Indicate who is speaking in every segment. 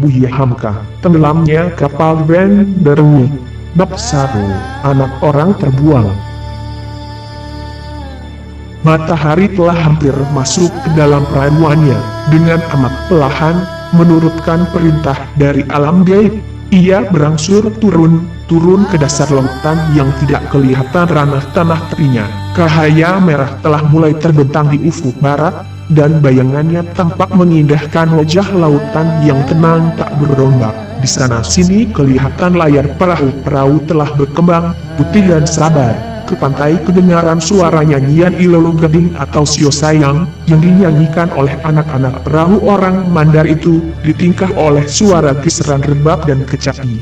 Speaker 1: Buya Hamka. Tenggelamnya kapal Grand Daruni. Bab 1. Anak orang terbuang. Matahari telah hampir masuk ke dalam peraduannya. Dengan amat perlahan, menurutkan perintah dari alam gaib, ia berangsur turun ke dasar lautan yang tidak kelihatan ranah tanah tepinya. Cahaya merah telah mulai terbentang di ufuk barat, dan bayangannya tampak mengindahkan wajah lautan yang tenang tak berombak. Di sana sini kelihatan layar perahu telah berkembang, putih dan sabar. Ke pantai kedengaran suara nyanyian Ilolo Gading atau Sio Sayang, yang dinyanyikan oleh anak-anak perahu orang Mandar itu, ditingkah oleh suara kisaran rebab dan kecapi.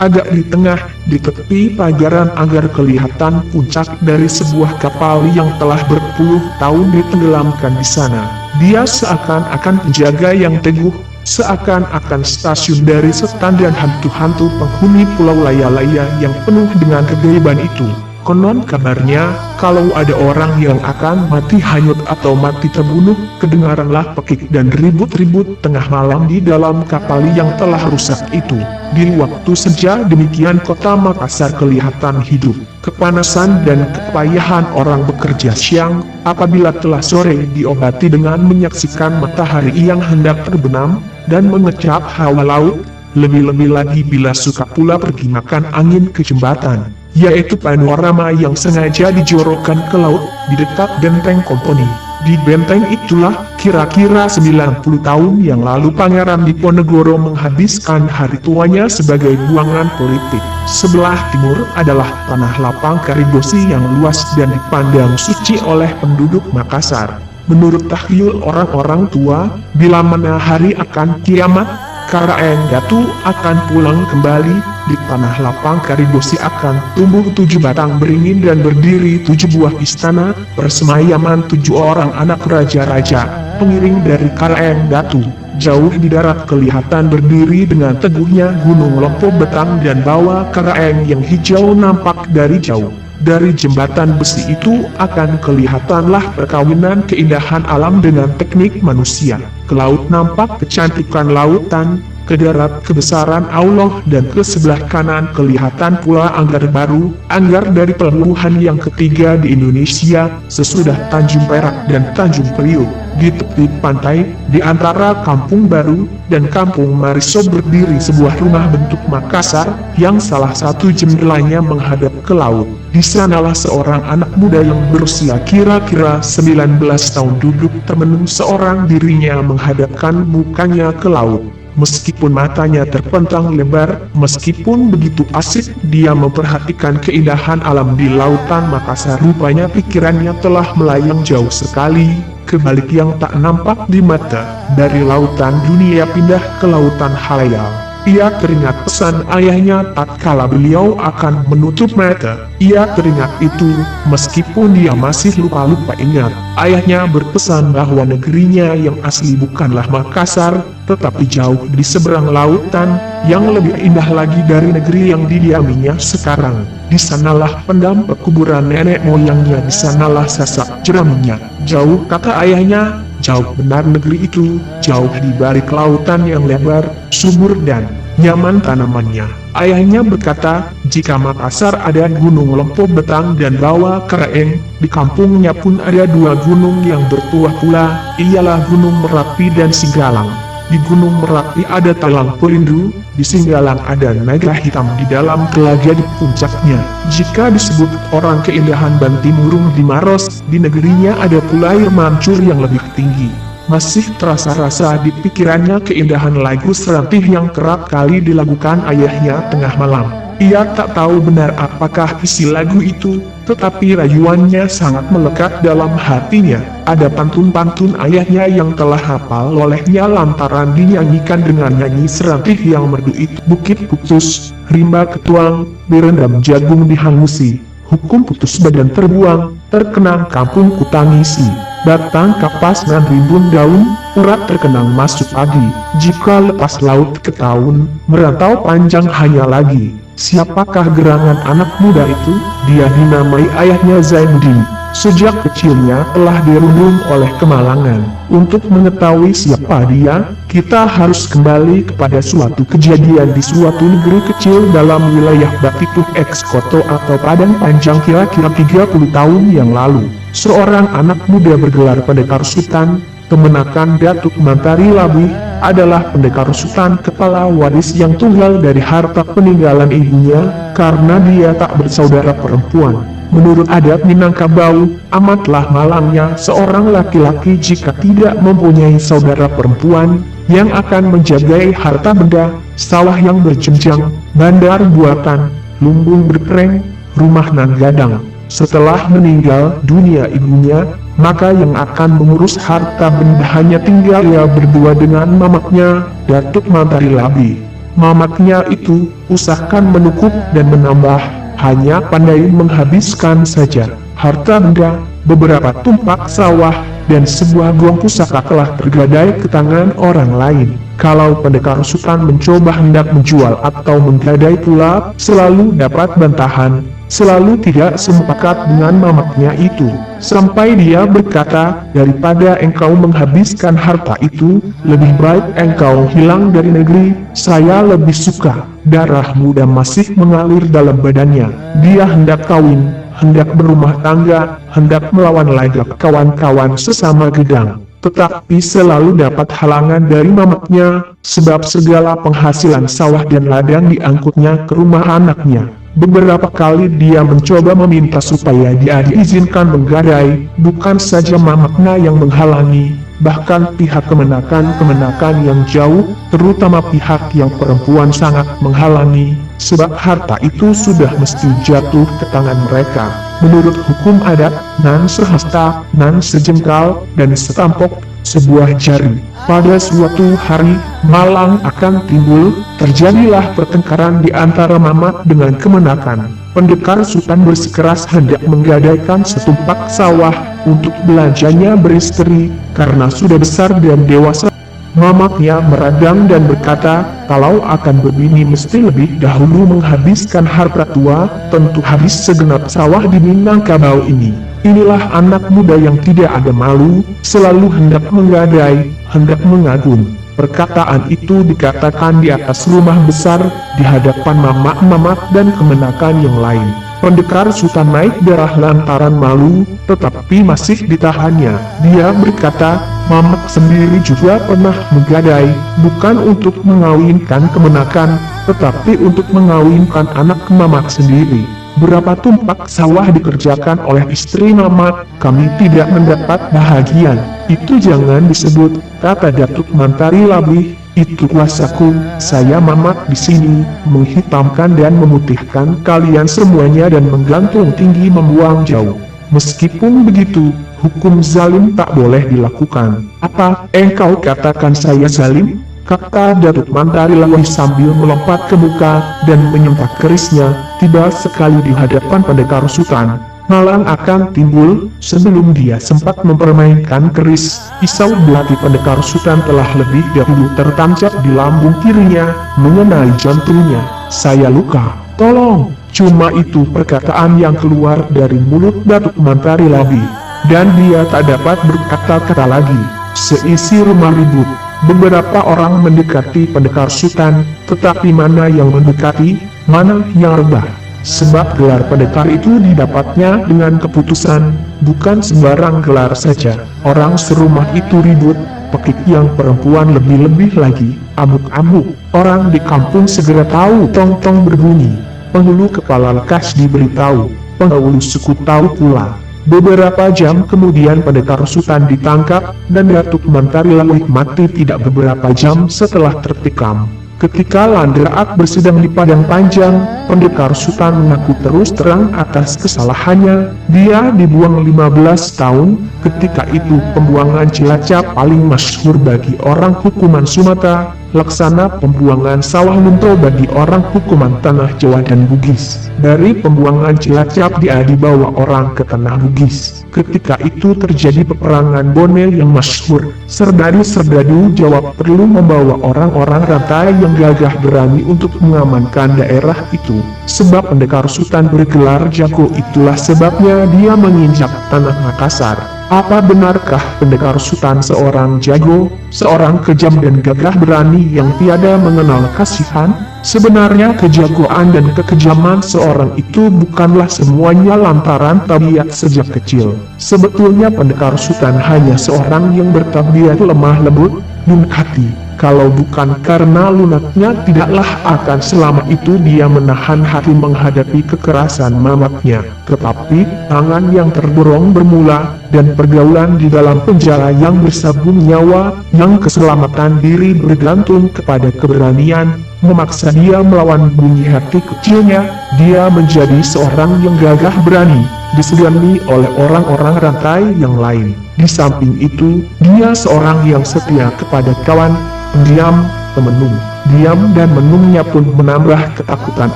Speaker 1: Agak di tengah, di tepi pagaran agar kelihatan puncak dari sebuah kapal yang telah berpuluh tahun ditenggelamkan di sana. Dia seakan-akan penjaga yang teguh, seakan-akan stasiun dari setan dan hantu-hantu penghuni pulau laya-laya yang penuh dengan kegaiban itu. Konon kabarnya, kalau ada orang yang akan mati hanyut atau mati terbunuh, kedengaranlah pekik dan ribut-ribut tengah malam di dalam kapal yang telah rusak itu. Di waktu senja demikian kota Makassar kelihatan hidup. Kepanasan dan kepayahan orang bekerja siang, apabila telah sore diobati dengan menyaksikan matahari yang hendak terbenam, dan mengecap hawa laut, lebih-lebih lagi bila suka pula pergi makan angin ke jembatan, yaitu panorama yang sengaja dijorokkan ke laut, di dekat benteng Komponi. Di benteng itulah, kira-kira 90 tahun yang lalu Pangeran Diponegoro menghabiskan hari tuanya sebagai buangan politik. Sebelah timur adalah tanah lapang Karibosi yang luas dan dipandang suci oleh penduduk Makassar. Menurut takhayul orang-orang tua, bila mana hari akan kiamat, Karaeng Datu akan pulang kembali, di tanah lapang Karibosi akan tumbuh 7 batang beringin dan berdiri 7 buah istana, persemayaman 7 orang anak raja-raja, pengiring dari Karaeng Datu. Jauh di darat kelihatan berdiri dengan teguhnya Gunung Lompo Betang dan bawah Karaeng yang hijau nampak dari jauh. Dari jembatan besi itu akan kelihatanlah perkawinan keindahan alam dengan teknik manusia. Ke laut nampak kecantikan lautan, ke darat kebesaran Allah, dan ke sebelah kanan kelihatan pula Anggar Baru, Anggar dari pelabuhan yang ketiga di Indonesia, sesudah Tanjung Perak dan Tanjung Priok. Di tepi pantai, di antara Kampung Baru dan Kampung Mariso berdiri sebuah rumah bentuk Makassar, yang salah satu jendelanya menghadap ke laut. Di sanalah seorang anak muda yang berusia kira-kira 19 tahun duduk termenung seorang dirinya menghadapkan mukanya ke laut. Meskipun matanya terpentang lebar, meskipun begitu asik dia memperhatikan keindahan alam di lautan Makassar, rupanya pikirannya telah melayang jauh sekali, ke balik yang tak nampak di mata. Dari lautan dunia pindah ke lautan khayal. Ia teringat pesan ayahnya tatkala beliau akan menutup mata. Ia teringat itu, meskipun dia masih lupa-lupa ingat. Ayahnya berpesan bahwa negerinya yang asli bukanlah Makassar, tetapi jauh di seberang lautan, yang lebih indah lagi dari negeri yang didiaminya sekarang. Di sanalah pendam pekuburan nenek moyangnya, di sanalah sasak jeraminya. Jauh, kata ayahnya, jauh benar negeri itu, jauh di balik lautan yang lebar, subur dan nyaman tanamannya. Ayahnya berkata, jika Makassar ada Gunung Lompo Betang dan Bawah Karaeng, di kampungnya pun ada 2 gunung yang bertuah pula, ialah Gunung Merapi dan Singgalang. Di Gunung Merapi ada Talang Perindu, di Singgalang ada naga hitam di dalam telaga di puncaknya. Jika disebut orang keindahan Bantimurung di Maros, di negerinya ada pula air mancur yang lebih tinggi. Masih terasa-rasa di pikirannya keindahan lagu serantih yang kerap kali dilakukan ayahnya tengah malam. Ia tak tahu benar apakah isi lagu itu, tetapi rayuannya sangat melekat dalam hatinya. Ada pantun-pantun ayahnya yang telah hafal olehnya lantaran dinyanyikan dengan nyanyi serantih yang merdu itu. Bukit putus, rimba ketuang, berendam jagung dihangusi. Hukum putus badan terbuang, terkenang kampung kutangisi. Batang kapas nan rimbun daun, urat terkenang masuk pagi. Jika lepas laut ke tahun, merantau panjang hanya lagi. Siapakah gerangan anak muda itu? Dia dinamai ayahnya Zainuddin. Sejak kecilnya telah dirundung oleh kemalangan. Untuk mengetahui siapa dia, kita harus kembali kepada suatu kejadian di suatu negeri kecil dalam wilayah Batipuh X Koto atau Padang Panjang kira-kira 30 tahun yang lalu. Seorang anak muda bergelar Pendekar Sutan, kemenakan Datuk Mantari Labih, adalah pendekar Sutan kepala waris yang tunggal dari harta peninggalan ibunya, karena dia tak bersaudara perempuan. Menurut adat Minangkabau, amatlah malangnya seorang laki-laki jika tidak mempunyai saudara perempuan, yang akan menjagai harta benda, sawah yang berjenjang, bandar buatan, lumbung berkereng, rumah nan gadang. Setelah meninggal dunia ibunya, maka yang akan mengurus harta benda hanya tinggal ia berdua dengan mamaknya, Datuk Mantari Labih. Mamaknya itu usahakan menukuk dan menambah, hanya pandai menghabiskan saja. Harta benda, beberapa tumpak sawah, dan sebuah gong pusaka telah tergadai ke tangan orang lain. Kalau pendekar Sutan mencoba hendak menjual atau menggadai pula, selalu dapat bantahan, selalu tidak sepakat dengan mamaknya itu. Sampai dia berkata, daripada engkau menghabiskan harta itu, lebih baik engkau hilang dari negeri, saya lebih suka. Darah muda masih mengalir dalam badannya. Dia hendak kawin, hendak berumah tangga, hendak melawan lagi kawan-kawan sesama gedang. Tetapi selalu dapat halangan dari mamaknya, sebab segala penghasilan sawah dan ladang diangkutnya ke rumah anaknya. Beberapa kali dia mencoba meminta supaya dia diizinkan menggadai, bukan saja mamaknya yang menghalangi, bahkan pihak kemenakan yang jauh, terutama pihak yang perempuan sangat menghalangi, sebab harta itu sudah mesti jatuh ke tangan mereka. Menurut hukum adat, nan sehasta, nan sejengkal, dan setampok, sebuah jari. Pada suatu hari, malang akan timbul, terjadilah pertengkaran di antara mamak dengan kemenakan. Pendekar Sutan bersikeras hendak menggadaikan setumpak sawah, untuk belanjanya beristri, karena sudah besar dan dewasa. Mamaknya meradang dan berkata, kalau akan berbini mesti lebih dahulu menghabiskan harta tua, tentu habis segenap sawah di Minangkabau ini. Inilah anak muda yang tidak ada malu, selalu hendak menggadai, hendak mengagun. Perkataan itu dikatakan di atas rumah besar, di hadapan mamak-mamak dan kemenakan yang lain. Pendekar Sutan naik darah lantaran malu, tetapi masih ditahannya. Dia berkata, mamak sendiri juga pernah menggadai, bukan untuk mengawinkan kemenakan, tetapi untuk mengawinkan anak mamak sendiri. Berapa tumpak sawah dikerjakan oleh istri mamak, kami tidak mendapat bahagian. Itu jangan disebut, kata Datuk Mantari Labih. Itu kuasaku, saya mamak di sini, menghitamkan dan memutihkan kalian semuanya dan menggantung tinggi membuang jauh. Meskipun begitu, hukum zalim tak boleh dilakukan. Apa, engkau katakan saya zalim? Kata Datuk Mantari Labih sambil melompat ke muka dan menyempak kerisnya, tiba sekali di hadapan pendekar Sutan. Malang akan timbul, sebelum dia sempat mempermainkan keris, pisau belati pendekar Sutan telah lebih dahulu tertancap di lambung kirinya, mengenai jantungnya. Saya luka, tolong. Cuma itu perkataan yang keluar dari mulut Datuk Mantari Labih, dan dia tak dapat berkata-kata lagi. Seisi rumah ribut, beberapa orang mendekati pendekar Sutan, tetapi mana yang mendekati, mana yang rebah. Sebab gelar pendekar itu didapatnya dengan keputusan, bukan sembarang gelar saja. Orang serumah itu ribut, pekik yang perempuan lebih-lebih lagi, amuk-amuk. Orang di kampung segera tahu tong-tong berbunyi. Penghulu kepala lekas diberitahu, penghulu suku tahu pula. Beberapa jam kemudian pendekar Sutan ditangkap, dan Datuk Mantari Labih mati tidak beberapa jam setelah tertikam. Ketika Landerak bersidang di Padang Panjang, pendekar Sutan mengaku terus terang atas kesalahannya. Dia dibuang 15 tahun, ketika itu pembuangan Cilacap paling masyhur bagi orang hukuman Sumatera, laksana pembuangan sawah lunto bagi orang hukuman tanah Jawa dan Bugis. Dari pembuangan Cilacap dia dibawa orang ke tanah Bugis. Ketika itu terjadi peperangan Bone yang masyhur. Serdadu-serdadu Jawa perlu membawa orang-orang rantai yang gagah berani untuk mengamankan daerah itu. Sebab pendekar sultan bergelar jago, itulah sebabnya dia menginjak tanah Makassar. Apa benarkah pendekar sultan seorang jago, seorang kejam dan gagah berani yang tiada mengenal kasihan? Sebenarnya kejagoan dan kekejaman seorang itu bukanlah semuanya lantaran tabiat sejak kecil. Sebetulnya pendekar sultan hanya seorang yang bertabiat lemah lembut, lunak hati. Kalau bukan karena lunaknya, tidaklah akan selama itu dia menahan hati menghadapi kekerasan mamatnya. Tetapi, tangan yang terdorong bermula, dan pergaulan di dalam penjara yang bersabun nyawa, yang keselamatan diri bergantung kepada keberanian, memaksa dia melawan bunyi hati kecilnya. Dia menjadi seorang yang gagah berani, disegani oleh orang-orang rantai yang lain. Di samping itu, dia seorang yang setia kepada kawan, pendiam, pemenung. Diam dan menungnya pun menambah ketakutan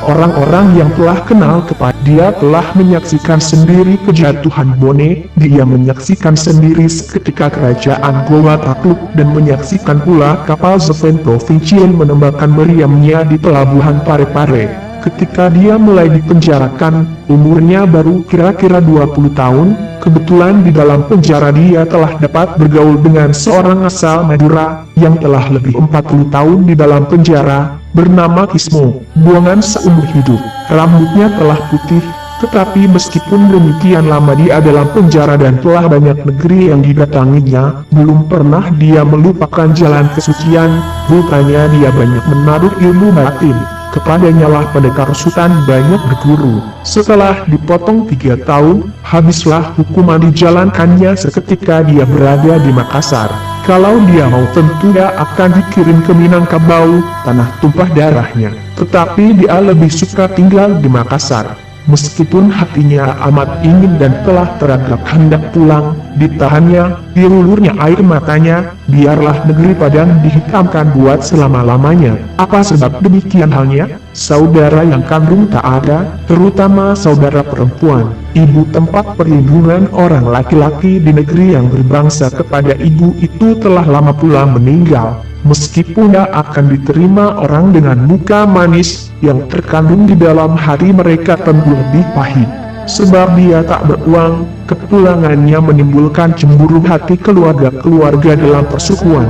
Speaker 1: orang-orang yang telah kenal kepada dia. Telah menyaksikan sendiri kejatuhan Bone, dia menyaksikan sendiri seketika kerajaan Goa takluk, dan menyaksikan pula kapal Zven Provincial menembakkan meriamnya di pelabuhan Parepare. Ketika dia mulai dipenjarakan, umurnya baru kira-kira 20 tahun, kebetulan di dalam penjara dia telah dapat bergaul dengan seorang asal Madura, yang telah lebih 40 tahun di dalam penjara, bernama Kismo. Buangan seumur hidup, rambutnya telah putih, tetapi meskipun demikian lama dia dalam penjara dan telah banyak negeri yang didatanginya, belum pernah dia melupakan jalan kesucian, bukannya dia banyak menaruh ilmu batin. Kepadanya lah pendekar sultan banyak berguru. Setelah dipotong 3 tahun, habislah hukuman dijalankannya seketika dia berada di Makassar. Kalau dia mau tentu dia akan dikirim ke Minangkabau, tanah tumpah darahnya. Tetapi dia lebih suka tinggal di Makassar. Meskipun hatinya amat ingin dan telah teragak hendak pulang, ditahannya, dirulurnya air matanya, biarlah negeri Padang dihitamkan buat selama-lamanya. Apa sebab demikian halnya? Saudara yang kandung tak ada, terutama saudara perempuan, ibu tempat perlindungan orang laki-laki di negeri yang berbangsa kepada ibu itu telah lama pula meninggal. Meskipun dia akan diterima orang dengan muka manis, yang terkandung di dalam hati mereka tentu lebih pahit. Sebab dia tak beruang, kepulangannya menimbulkan cemburu hati keluarga-keluarga dalam persukuan.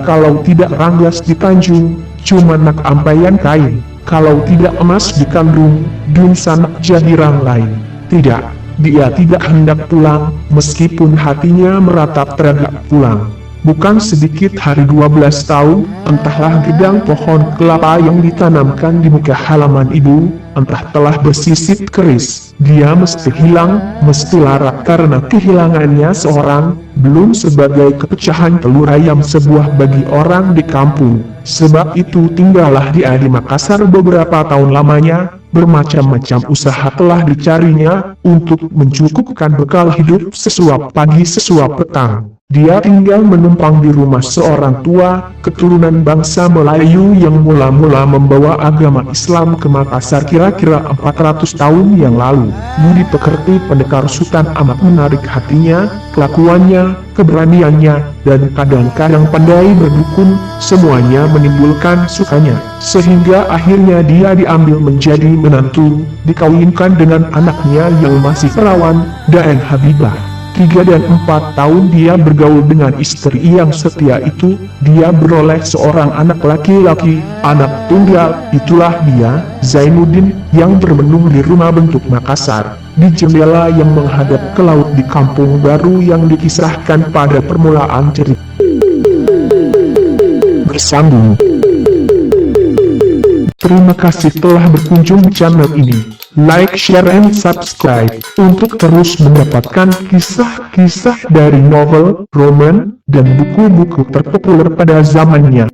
Speaker 1: Kalau tidak ranggas di Tanjung, cuma nak ampaian kain. Kalau tidak emas di Kandung, dun sanak jahirang lain. Tidak, dia tidak hendak pulang, meskipun hatinya meratap teragak pulang. Bukan sedikit hari 12 tahun, entahlah gedang pohon kelapa yang ditanamkan di muka halaman ibu, entah telah bersisit keris. Dia mesti hilang, mesti larat karena kehilangannya seorang, belum sebagai kepecahan telur ayam sebuah bagi orang di kampung. Sebab itu tinggallah dia di Makassar beberapa tahun lamanya. Bermacam-macam usaha telah dicarinya, untuk mencukupkan bekal hidup sesuap pagi sesuap petang. Dia tinggal menumpang di rumah seorang tua, keturunan bangsa Melayu yang mula-mula membawa agama Islam ke Makassar kira-kira 400 tahun yang lalu. Budi pekerti pendekar sultan amat menarik hatinya, kelakuannya, keberaniannya, dan kadang-kadang pandai berdukun, semuanya menimbulkan sukanya. Sehingga akhirnya dia diambil menjadi menantu, dikawinkan dengan anaknya yang masih perawan, Daeng Habibah. 3 dan 4 tahun dia bergaul dengan istri yang setia itu, dia beroleh seorang anak laki-laki, anak tunggal, itulah dia, Zainuddin, yang bermenung di rumah bentuk Makassar, di jendela yang menghadap ke laut di kampung baru yang dikisahkan pada permulaan cerita. Bersambung. Terima kasih telah berkunjung di channel ini. Like, share, and subscribe untuk terus mendapatkan kisah-kisah dari novel, roman, dan buku-buku terpopuler pada zamannya.